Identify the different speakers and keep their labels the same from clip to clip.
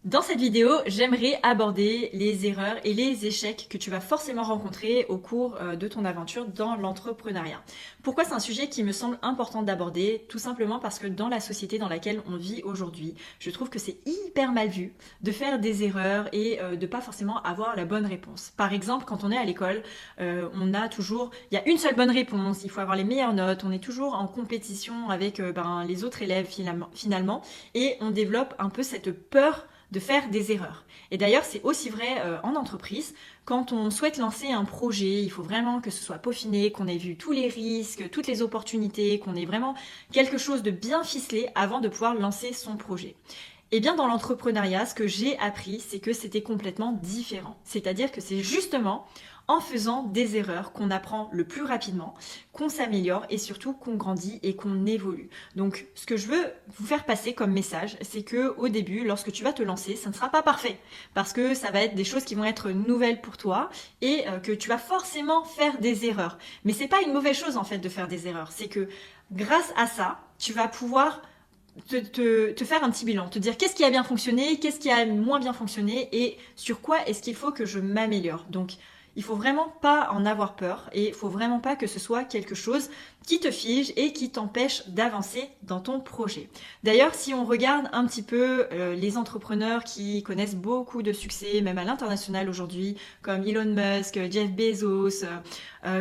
Speaker 1: Dans cette vidéo, j'aimerais aborder les erreurs et les échecs que tu vas forcément rencontrer au cours de ton aventure dans l'entrepreneuriat. Pourquoi c'est un sujet qui me semble important d'aborder? Tout simplement parce que dans la société dans laquelle on vit aujourd'hui, je trouve que c'est hyper mal vu de faire des erreurs et de pas forcément avoir la bonne réponse. Par exemple, quand on est à l'école, on a toujours, il y a une seule bonne réponse, il faut avoir les meilleures notes, on est toujours en compétition avec les autres élèves finalement, et on développe un peu cette peur de faire des erreurs. Et d'ailleurs, c'est aussi vrai en entreprise. Quand on souhaite lancer un projet, il faut vraiment que ce soit peaufiné, qu'on ait vu tous les risques, toutes les opportunités, qu'on ait vraiment quelque chose de bien ficelé avant de pouvoir lancer son projet. Et bien dans l'entrepreneuriat, ce que j'ai appris, c'est que c'était complètement différent. C'est-à-dire que c'est justement en faisant des erreurs qu'on apprend le plus rapidement, qu'on s'améliore et surtout qu'on grandit et qu'on évolue. Donc ce que je veux vous faire passer comme message, c'est que au début, lorsque tu vas te lancer, ça ne sera pas parfait parce que ça va être des choses qui vont être nouvelles pour toi et que tu vas forcément faire des erreurs. Mais c'est pas une mauvaise chose en fait de faire des erreurs, c'est que grâce à ça, tu vas pouvoir te faire un petit bilan, te dire qu'est-ce qui a bien fonctionné, qu'est-ce qui a moins bien fonctionné et sur quoi est-ce qu'il faut que je m'améliore. Donc il faut vraiment pas en avoir peur et il faut vraiment pas que ce soit quelque chose qui te fige et qui t'empêche d'avancer dans ton projet. D'ailleurs, si on regarde un petit peu les entrepreneurs qui connaissent beaucoup de succès, même à l'international aujourd'hui, comme Elon Musk, Jeff Bezos,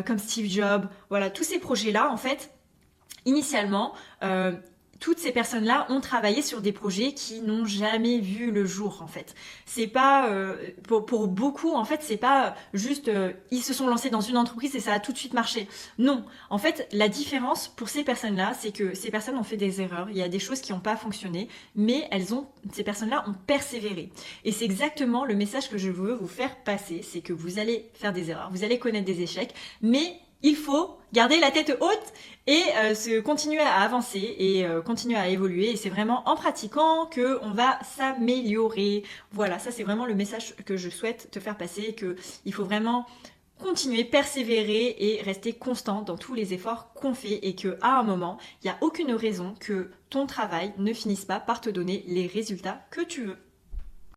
Speaker 1: comme Steve Jobs, voilà, tous ces projets-là, en fait, initialement, toutes ces personnes-là ont travaillé sur des projets qui n'ont jamais vu le jour en fait. C'est pas pour beaucoup en fait, c'est pas juste ils se sont lancés dans une entreprise et ça a tout de suite marché. Non, en fait, la différence pour ces personnes-là, c'est que ces personnes ont fait des erreurs, il y a des choses qui n'ont pas fonctionné, mais ces personnes-là ont persévéré. Et c'est exactement le message que je veux vous faire passer, c'est que vous allez faire des erreurs, vous allez connaître des échecs, mais il faut garder la tête haute et continuer à avancer et continuer à évoluer. Et c'est vraiment en pratiquant que on va s'améliorer. Voilà, ça c'est vraiment le message que je souhaite te faire passer, que il faut vraiment continuer, persévérer et rester constant dans tous les efforts qu'on fait et que à un moment, il n'y a aucune raison que ton travail ne finisse pas par te donner les résultats que tu veux.